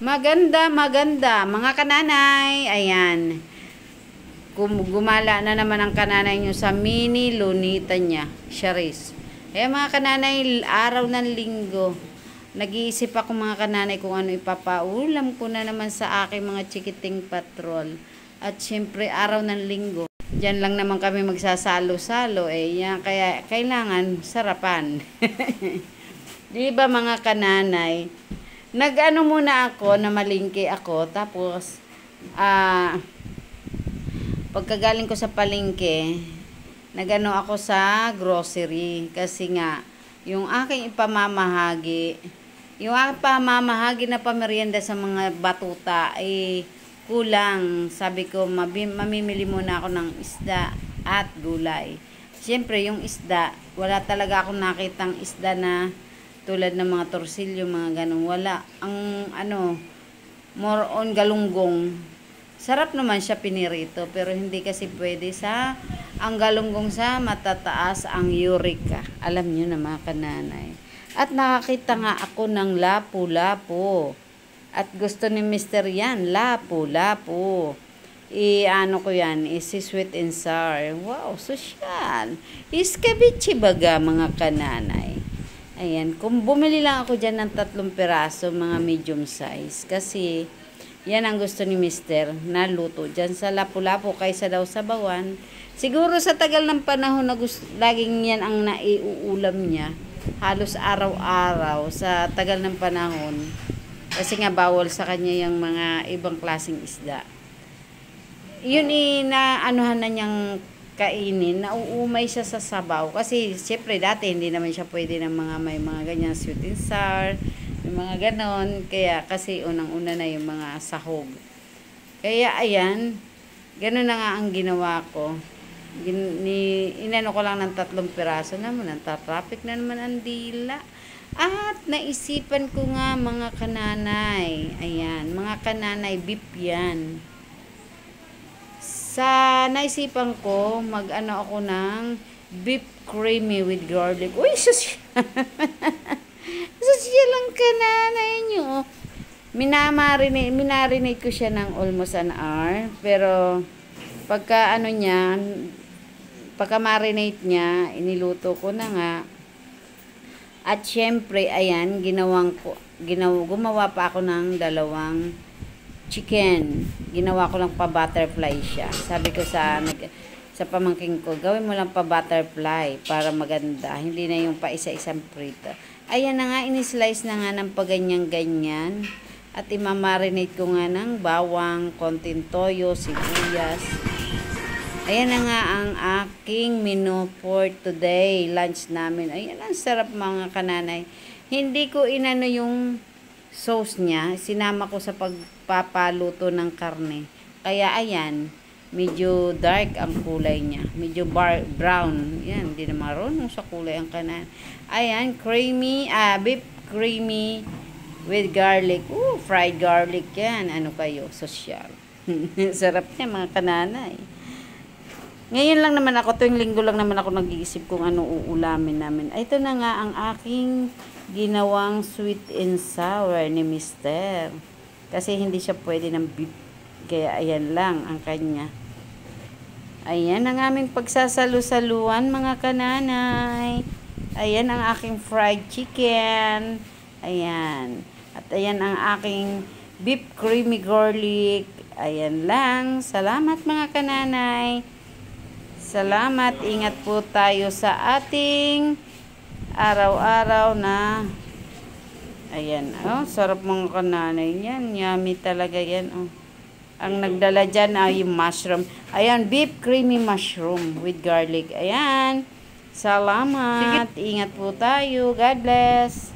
Maganda, maganda. Mga kananay, ayan. Gumala na naman ang kananay nyo sa mini lunita niya. Charis. Eh mga kananay, araw ng linggo. Nag-iisip ako mga kananay kung ano ipapaulam ko na naman sa aking mga chikiting patrol. At syempre, araw ng linggo. Diyan lang naman kami magsasalo-salo. Yan, kaya kailangan sarapan. Di ba mga kananay? Nag-ano muna ako, na malingki ako, tapos, pagkagaling ko sa palengke, nag-ano ako sa grocery, kasi nga, yung aking ipamamahagi na pamerienda sa mga batuta, ay kulang. Sabi ko, mamimili muna ako ng isda at gulay. Siyempre, yung isda, wala talaga akong nakitang isda na tulad ng mga torsilyo, mga ganun. Wala. Ang more on galunggong. Sarap naman siya pinirito, pero hindi kasi pwede ang galunggong sa matataas ang uric. Alam nyo na mga kananay. At nakakita nga ako ng lapu-lapu. At gusto ni Mr. yan, lapu-lapu. Ano ko yan, si sweet and sour. Wow, sosyal. Iskabichi baga mga kananay. Ayan, kung bumili lang ako dyan ng 3 piraso, mga medium size. Kasi, yan ang gusto ni Mister, na luto dyan sa lapu-lapu kaysa daw sa bawan. Siguro sa tagal ng panahon na laging yan ang naiuulam niya. Halos araw-araw sa tagal ng panahon. Kasi nga bawal sa kanya yung mga ibang klaseng isda. Yun inaanuhan na niyang kainin, nauumay siya sa sabaw. Kasi, syempre, dati hindi naman siya pwede ng may mga ganyan sweet and sour, yung mga ganon. Kaya, kasi unang-una na yung mga sahog. Kaya, ayan, ganon na nga ang ginawa ko. Inano ko lang ng 3 piraso naman, traffic na naman ang dila. At, naisipan ko nga mga kananay, ayan, mga kananay, beef yan. Sa naisipan ko, mag-ano ako ng beef creamy with garlic. Uy, sosyal lang kananay nyo. Minarinate ko siya ng almost an hour. Pero, pagka marinate niya, iniluto ko na nga. At syempre, ayan, gumawa pa ako ng 2 chicken. Ginawa ko lang pa butterfly siya. Sabi ko sa pamangking ko, gawin mo lang pa butterfly para maganda. Hindi na yung pa isa-isang prito. Ayan na nga, inislice na nga ng paganyan-ganyan. At imamarinate ko nga ng bawang, konting toyo, sibuyas. Ayan na nga ang aking menu for today. Lunch namin. Ayan, ang sarap mga kananay. Hindi ko inano yung sauce niya, sinama ko sa pagpapaluto ng karne. Kaya ayan, medyo dark ang kulay niya. Medyo brown. Yan, hindi na marunong sa kulay ang kanan. Ayan, beef creamy with garlic. Fried garlic yan. Ano kayo? Sosyal. Sarap niya mga kananay. Ngayon lang naman ako, tuwing linggo lang naman ako nag-iisip kung ano uulamin namin. Ito na nga ang aking ginawang sweet and sour ni Mister. Kasi hindi siya pwede ng beef. Kaya ayan lang ang kanya. Ayan ang aming pagsasalu-saluan mga kananay. Ayan ang aking fried chicken. Ayan. At ayan ang aking beef creamy garlic. Ayan lang. Salamat mga kananay. Salamat. Ingat po tayo sa ating araw-araw na ayan. Sarap mga kananay yan. Yummy talaga yan. Ang nagdala dyan ay yung mushroom. Ayan, beef creamy mushroom with garlic. Ayan. Salamat. Ingat po tayo. God bless.